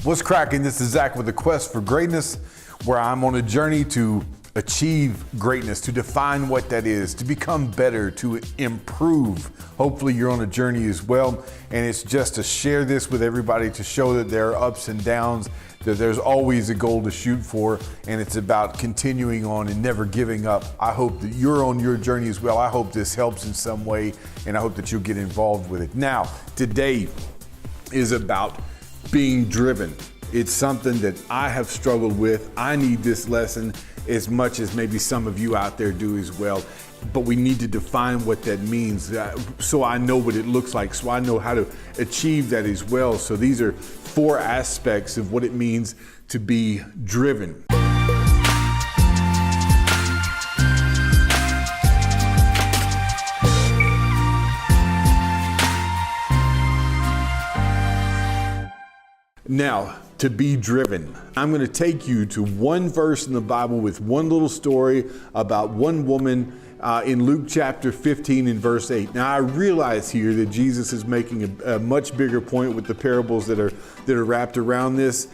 What's cracking? This is Zach with the Quest for Greatness, where I'm on a journey to achieve greatness, to define what that is, to become better, to improve. Hopefully you're on a journey as well, and it's just to share this with everybody to show that there are ups and downs, that there's always a goal to shoot for, and it's about continuing on and never giving up. I hope that you're on your journey as well. I hope this helps in some way, and I hope that you'll get involved with it. Now, today is about being driven. It's something that I have struggled with. I need this lesson as much as maybe some of you out there do as well. But we need to define what that means so I know what it looks like, so I know how to achieve that as well. So these are 4 aspects of what it means to be driven. Now, to be driven, I'm going to take you to one verse in the Bible with one little story about one woman in Luke chapter 15 and verse 8. Now, I realize here that Jesus is making a much bigger point with the parables that are wrapped around this.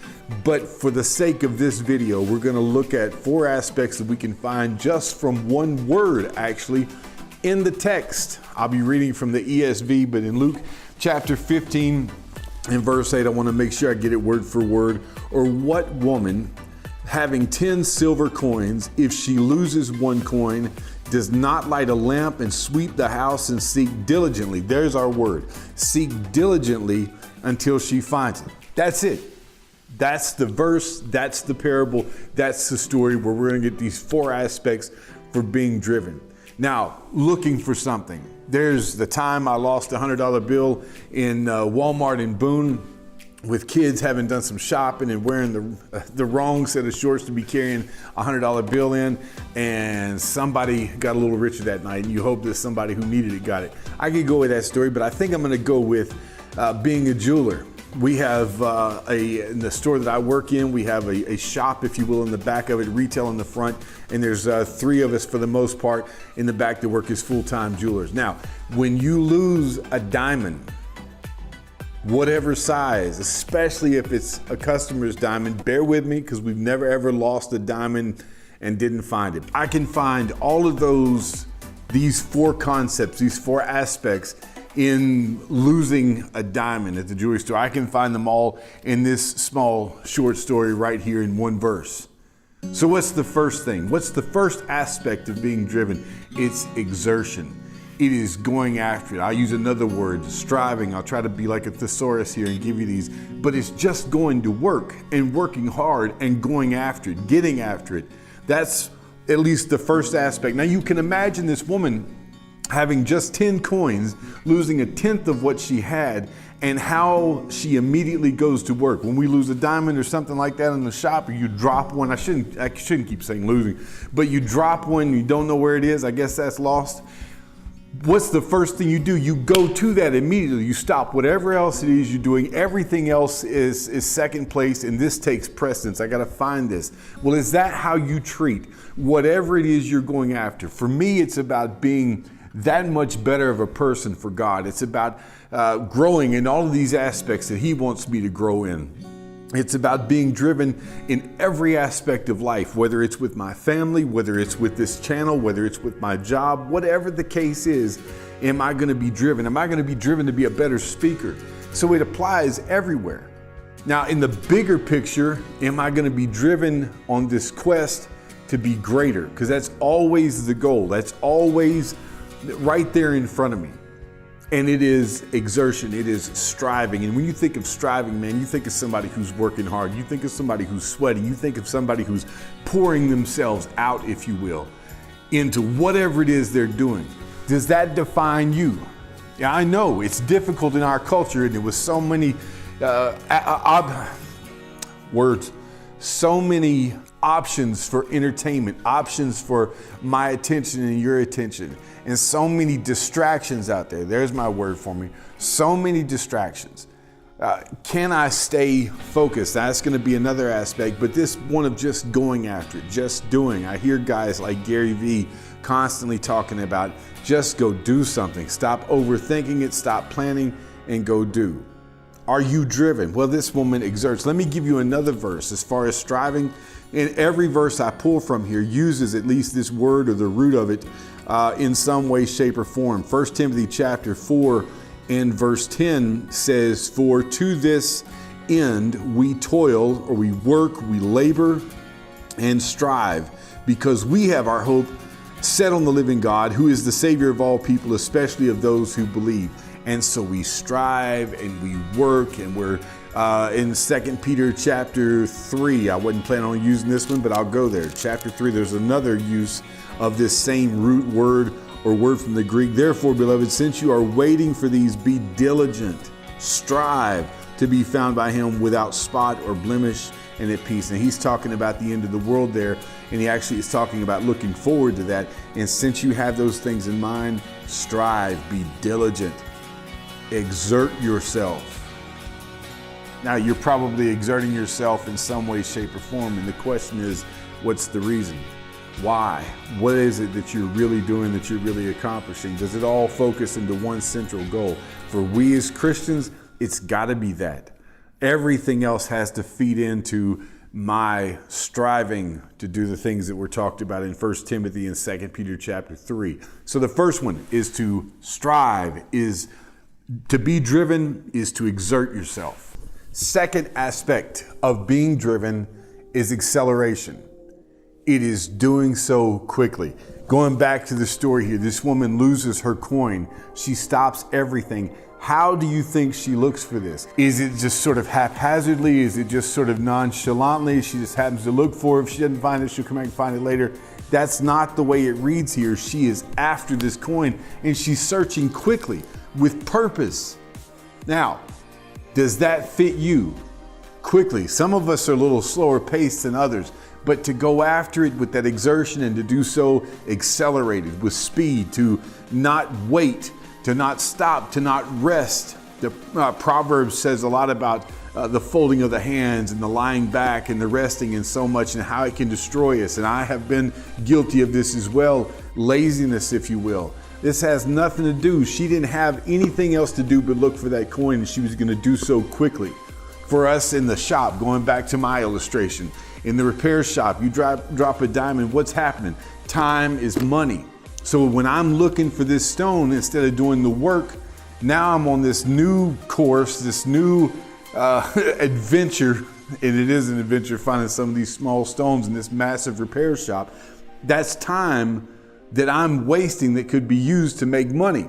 But for the sake of this video, we're going to look at 4 aspects that we can find just from one word, actually, in the text. I'll be reading from the ESV, but in Luke chapter 15, in verse 8, I want to make sure I get it word for word. Or what woman, having 10 silver coins, if she loses 1 coin, does not light a lamp and sweep the house and seek diligently? There's our word. Seek diligently until she finds it. That's it. That's the verse. That's the parable. That's the story where we're going to get these 4 aspects for being driven. Now, looking for something. There's the time I lost a $100 bill in Walmart in Boone with kids having done some shopping and wearing the wrong set of shorts to be carrying a $100 bill in, and somebody got a little richer that night, and you hope that somebody who needed it got it. I could go with that story, but I think I'm gonna go with being a jeweler. We have in the store that I work in, we have a shop, if you will, in the back of it, retail in the front, and there's 3 of us for the most part in the back that work as full-time jewelers. Now, when you lose a diamond, whatever size, especially if it's a customer's diamond, bear with me because we've never ever lost a diamond and didn't find it. I can find all of these 4 concepts, these 4 aspects in losing a diamond at the jewelry store. I can find them all in this small short story right here in one verse. So what's the first thing? What's the first aspect of being driven? It's exertion. It is going after it. I'll use another word, striving. I'll try to be like a thesaurus here and give you these, but it's just going to work and working hard and going after it, getting after it. That's at least the first aspect. Now you can imagine this woman having just 10 coins, losing 1/10 of what she had, and how she immediately goes to work. When we lose a diamond or something like that in the shop, or you drop one, I shouldn't keep saying losing, but you drop one, you don't know where it is, I guess that's lost. What's the first thing you do? You go to that immediately. You stop whatever else it is you're doing. Everything else is second place, and this takes precedence. I got to find this. Well, is that how you treat whatever it is you're going after? For me, it's about being that much better of a person for God. It's about growing in all of these aspects that He wants me to grow in. It's about being driven in every aspect of life, whether it's with my family, whether it's with this channel, whether it's with my job, whatever the case is. Am I going to be driven? Am I going to be driven to be a better speaker? So it applies everywhere. Now, in the bigger picture, am I going to be driven on this quest to be greater? Because that's always the goal. That's always right there in front of me. And it is exertion, it is striving. And when you think of striving, man, you think of somebody who's working hard. You think of somebody who's sweating. You think of somebody who's pouring themselves out, if you will, into whatever it is they're doing. Does that define you? Yeah, I know it's difficult in our culture, and there was so many so many options for entertainment, options for my attention and your attention, and so many distractions out there. There's my word for me. So many distractions. Can I stay focused? That's going to be another aspect, but this one of just going after it, just doing. I hear guys like Gary Vee constantly talking about just go do something. Stop overthinking it, stop planning, and go do. Are you driven? Well, this woman exerts. Let me give you another verse as far as striving. In every verse I pull from here uses at least this word or the root of it in some way, shape, or form. 1 Timothy chapter 4 and verse 10 says, "For to this end we toil," or we work, we labor and strive, because we have our hope set on the living God, who is the Savior of all people, especially of those who believe. And so we strive and we work, and we're in 2 Peter chapter 3. I wasn't planning on using this one, but I'll go there. Chapter 3, there's another use of this same root word or word from the Greek. "Therefore, beloved, since you are waiting for these, be diligent, strive to be found by him without spot or blemish and at peace." And he's talking about the end of the world there, and he actually is talking about looking forward to that. And since you have those things in mind, strive, be diligent, exert yourself. Now, you're probably exerting yourself in some way, shape, or form, and the question is, what's the reason? Why? What is it that you're really doing, that you're really accomplishing? Does it all focus into one central goal? For we as Christians, it's got to be that. Everything else has to feed into my striving to do the things that were talked about in 1 Timothy and 2 Peter chapter 3. So the first one is to strive, is to be driven, is to exert yourself. Second aspect of being driven is acceleration. It is doing so quickly. Going back to the story here, this woman loses her coin. She stops everything. How do you think she looks for this? Is it just sort of haphazardly? Is it just sort of nonchalantly? She just happens to look for it. If she doesn't find it, she'll come back and find it later. That's not the way it reads here. She is after this coin, and she's searching quickly with purpose. Now, does that fit you? Quickly. Some of us are a little slower paced than others, but to go after it with that exertion and to do so accelerated with speed, to not wait, to not stop, to not rest. The Proverbs says a lot about the folding of the hands and the lying back and the resting and so much, and how it can destroy us. And I have been guilty of this as well. Laziness, if you will. This has nothing to do. She didn't have anything else to do but look for that coin, and she was going to do so quickly. For us in the shop, going back to my illustration, in the repair shop, you drop a diamond, what's happening? Time is money. So when I'm looking for this stone, instead of doing the work, now I'm on this new course, this new adventure, and it is an adventure finding some of these small stones in this massive repair shop. That's time that I'm wasting that could be used to make money.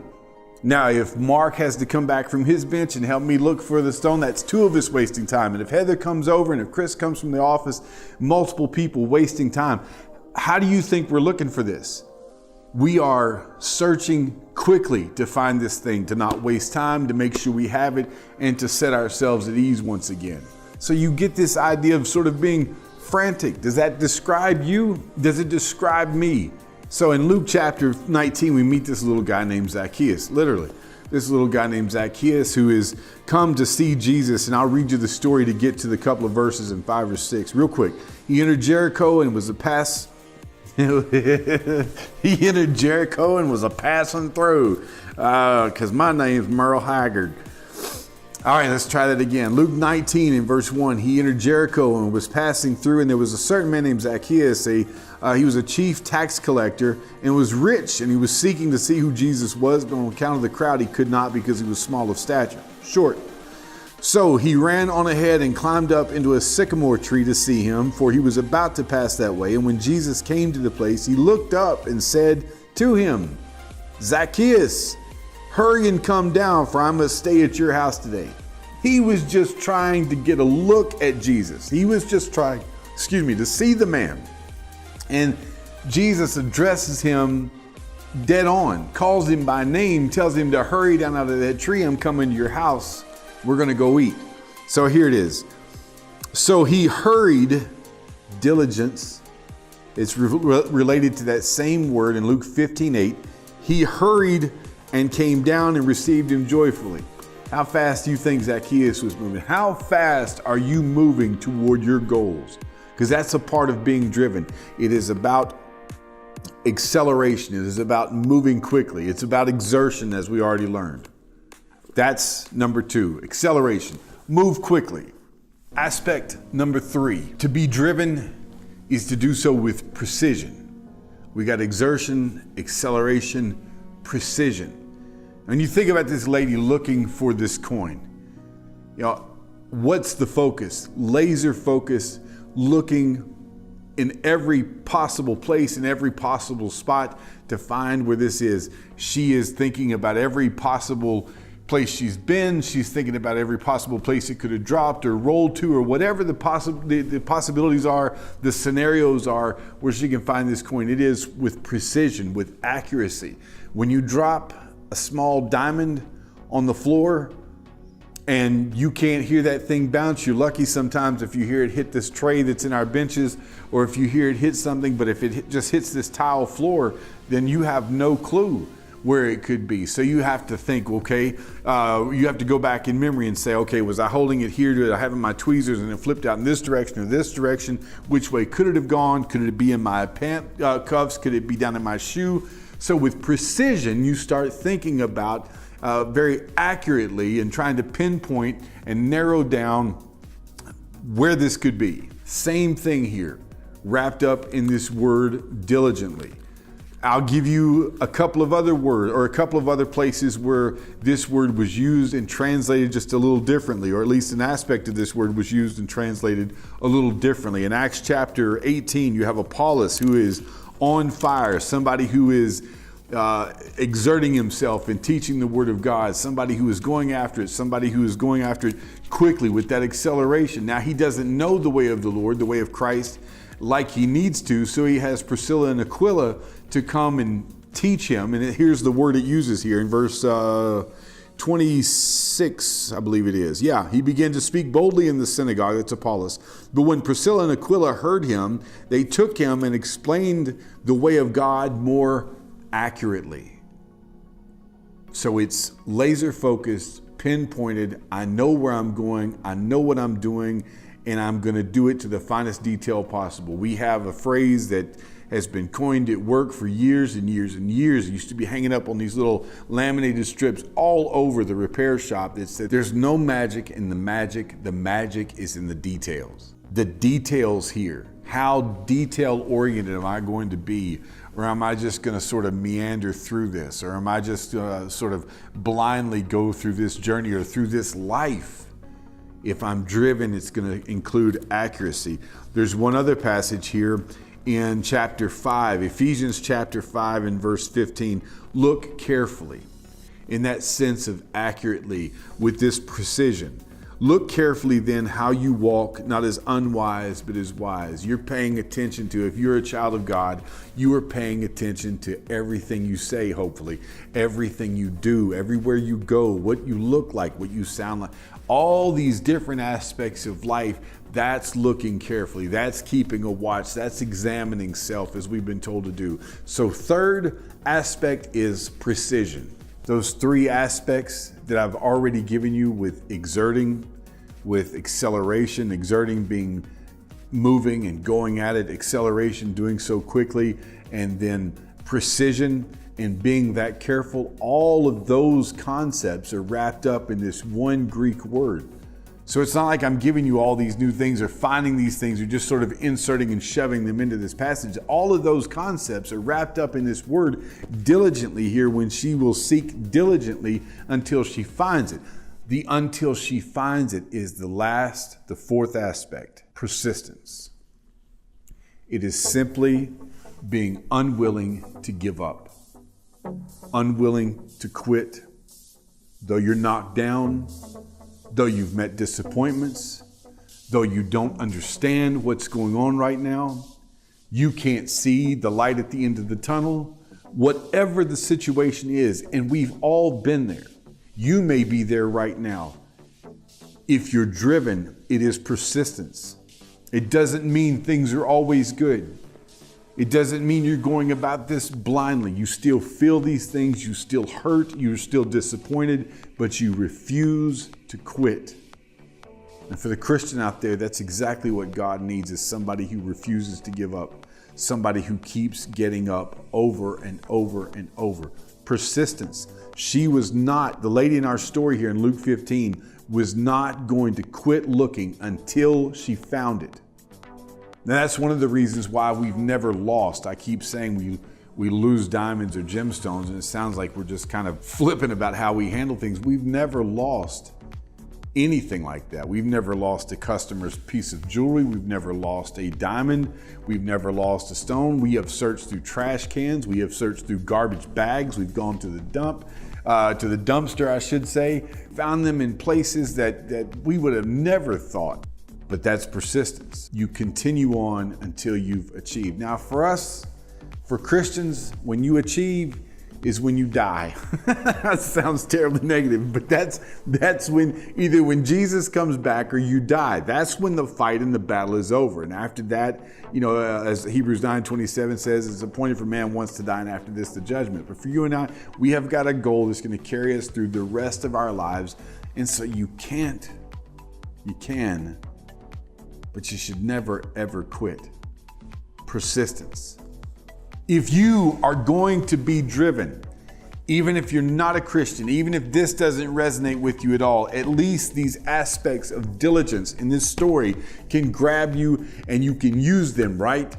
Now, if Mark has to come back from his bench and help me look for the stone, that's two of us wasting time. And if Heather comes over and if Chris comes from the office, multiple people wasting time. How do you think we're looking for this? We are searching quickly to find this thing, to not waste time, to make sure we have it, and to set ourselves at ease once again. So you get this idea of sort of being frantic. Does that describe you? Does it describe me? So in Luke chapter 19, we meet this little guy named Zacchaeus, literally. This little guy named Zacchaeus who is come to see Jesus. And I'll read you the story to get to the couple of verses in 5 or 6 real quick. He entered Jericho and was passing through because my name's Merle Haggard. All right, let's try that again. Luke 19 in verse 1, he entered Jericho and was passing through, and there was a certain man named Zacchaeus. He was a chief tax collector and was rich, and he was seeking to see who Jesus was, but on account of the crowd, he could not because he was small of stature, short. So he ran on ahead and climbed up into a sycamore tree to see him, for he was about to pass that way. And when Jesus came to the place, he looked up and said to him, "Zacchaeus, hurry and come down, for I must stay at your house today." He was just trying to get a look at Jesus. He was just trying, to see the man. And Jesus addresses him dead on, calls him by name, tells him to hurry down out of that tree. I'm coming to your house. We're going to go eat. So here it is. So he hurried, diligence. It's related to that same word in Luke 15:8. He hurried and came down and received him joyfully. How fast do you think Zacchaeus was moving? How fast are you moving toward your goals? Because that's a part of being driven. It is about acceleration. It is about moving quickly. It's about exertion, as we already learned. That's number 2, acceleration. Move quickly. Aspect number 3, to be driven is to do so with precision. We got exertion, acceleration, precision. When you think about this lady looking for this coin, what's the focus? Laser focus, looking in every possible place, in every possible spot to find where this is. She is thinking about every possible place she's been. She's thinking about every possible place it could have dropped or rolled to, or whatever the possibilities are, the scenarios are where she can find this coin. It is with precision, with accuracy. When you drop a small diamond on the floor and you can't hear that thing bounce, you're lucky sometimes if you hear it hit this tray that's in our benches, or if you hear it hit something, but if it just hits this tile floor, then you have no clue where it could be. So you have to think, okay, you have to go back in memory and say, okay, was I holding it here? Did I have my tweezers and it flipped out in this direction or this direction? Which way could it have gone? Could it be in my pant cuffs? Could it be down in my shoe? So with precision, you start thinking about very accurately and trying to pinpoint and narrow down where this could be. Same thing here, wrapped up in this word diligently. I'll give you a couple of other words or a couple of other places where this word was used and translated just a little differently, or at least an aspect of this word was used and translated a little differently. In Acts chapter 18, you have Apollos, who is on fire, somebody who is exerting himself and teaching the word of God, somebody who is going after it, somebody who is going after it quickly with that acceleration. Now, he doesn't know the way of the Lord, the way of Christ, like he needs to, so he has Priscilla and Aquila to come and teach him. And here's the word it uses here in verse 26, I believe it is. Yeah, he began to speak boldly in the synagogue, that's Apollos. But when Priscilla and Aquila heard him, they took him and explained the way of God more accurately. So it's laser focused, pinpointed. I know where I'm going. I know what I'm doing, and I'm going to do it to the finest detail possible. We have a phrase that has been coined at work for years and years and years. It used to be hanging up on these little laminated strips all over the repair shop that said, there's no magic in the magic is in the details. The details here. How detail oriented am I going to be? Or am I just going to sort of meander through this? Or am I just sort of blindly go through this journey or through this life? If I'm driven, it's going to include accuracy. There's one other passage here in chapter 5, Ephesians chapter 5 and verse 15. Look carefully in that sense of accurately with this precision. Look carefully then how you walk, not as unwise, but as wise. You're paying attention to, if you're a child of God, you are paying attention to everything you say, hopefully, everything you do, everywhere you go, what you look like, what you sound like, all these different aspects of life. That's looking carefully. That's keeping a watch. That's examining self, as we've been told to do. So third aspect is precision. Those three aspects that I've already given you with exerting, with acceleration, exerting being moving and going at it, acceleration doing so quickly, and then precision and being that careful. All of those concepts are wrapped up in this one Greek word. So it's not like I'm giving you all these new things or finding these things or just sort of inserting and shoving them into this passage. All of those concepts are wrapped up in this word diligently here, when she will seek diligently until she finds it. The until she finds it is the fourth aspect, persistence. It is simply being unwilling to give up, unwilling to quit, though you're knocked down, though you've met disappointments, though you don't understand what's going on right now, you can't see the light at the end of the tunnel, whatever the situation is, and we've all been there. You may be there right now. If you're driven, it is persistence. It doesn't mean things are always good. It doesn't mean you're going about this blindly. You still feel these things, you still hurt, you're still disappointed, but you refuse to quit. And for the Christian out there, that's exactly what God needs, is somebody who refuses to give up, somebody who keeps getting up over and over and over. Persistence. She was not, the lady in our story here in Luke 15 was not going to quit looking until she found it. Now, that's one of the reasons why we've never lost. I keep saying we lose diamonds or gemstones, and it sounds like we're just kind of flippant about how we handle things. We've never lost anything like that. We've never lost a customer's piece of jewelry. We've never lost a diamond. We've never lost a stone. We have searched through trash cans. We have searched through garbage bags. We've gone to the dumpster, I should say, found them in places that we would have never thought. But that's persistence. You continue on until you've achieved. Now, for us, for Christians, when you achieve is when you die. That sounds terribly negative, but that's when Jesus comes back or you die. That's when the fight and the battle is over. And after that, as Hebrews 9:27 says, it's appointed for man once to die, and after this, the judgment. But for you and I, we have got a goal that's going to carry us through the rest of our lives. And so you can, but you should never, ever quit. Persistence. If you are going to be driven, even if you're not a Christian, even if this doesn't resonate with you at all, at least these aspects of diligence in this story can grab you and you can use them, right?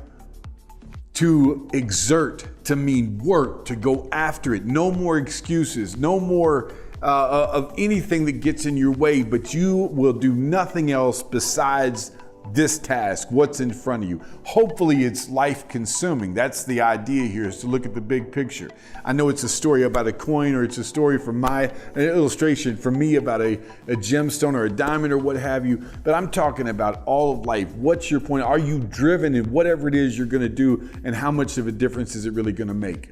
To exert, to mean work, to go after it. No more excuses, no more of anything that gets in your way, but you will do nothing else besides this task, what's in front of you. Hopefully it's life consuming. That's the idea here, is to look at the big picture. I know it's a story about a coin, or it's a story from an illustration from me about a gemstone or a diamond or what have you, but I'm talking about all of life. What's your point? Are you driven in whatever it is you're going to do, and how much of a difference is it really going to make?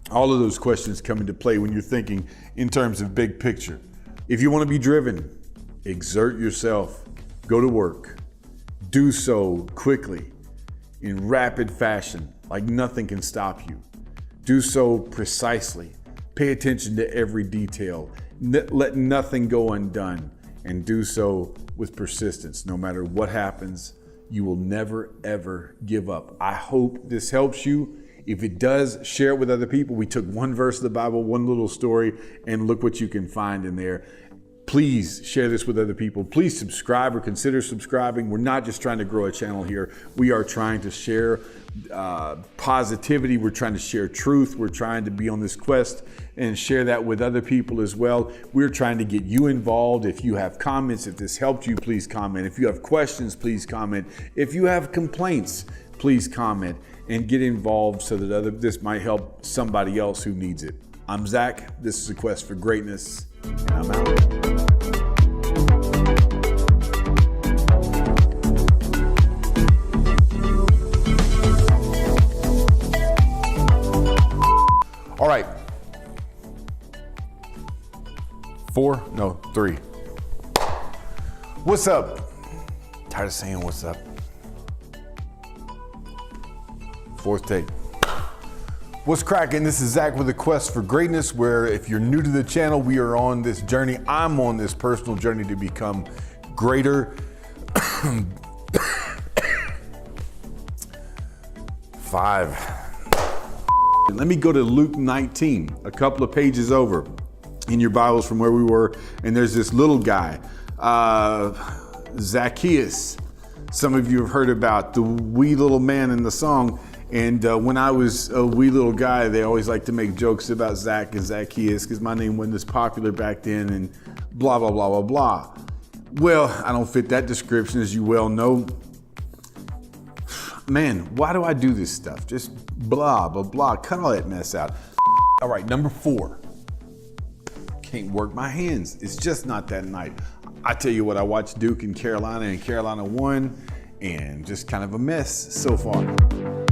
All of those questions come into play when you're thinking in terms of big picture. If you want to be driven, exert yourself, go to work. Do so quickly, in rapid fashion, like nothing can stop you. Do so precisely. Pay attention to every detail. Let nothing go undone, and do so with persistence. No matter what happens, you will never, ever give up. I hope this helps you. If it does, share it with other people. We took one verse of the Bible, one little story, and look what you can find in there. Please share this with other people. Please subscribe or consider subscribing. We're not just trying to grow a channel here. We are trying to share positivity. We're trying to share truth. We're trying to be on this quest and share that with other people as well. We're trying to get you involved. If you have comments, if this helped you, please comment. If you have questions, please comment. If you have complaints, please comment and get involved so that this might help somebody else who needs it. I'm Zach. This is A Quest for Greatness, and I'm out. All right. 3. What's up? Tired of saying what's up. 4th take. What's cracking? This is Zach with A Quest for Greatness, where if you're new to the channel, we are on this journey. I'm on this personal journey to become greater. 5. Let me go to Luke 19, a couple of pages over in your Bibles from where we were. And there's this little guy, Zacchaeus. Some of you have heard about the wee little man in the song. And when I was a wee little guy, they always like to make jokes about Zach and Zacchaeus because my name wasn't as popular back then and blah, blah, blah, blah, blah. Well, I don't fit that description, as you well know. Man, why do I do this stuff? Just blah, blah, blah. Cut all that mess out. All right, number 4. Can't work my hands. It's just not that night. I tell you what, I watched Duke and Carolina Carolina won, and just kind of a mess so far.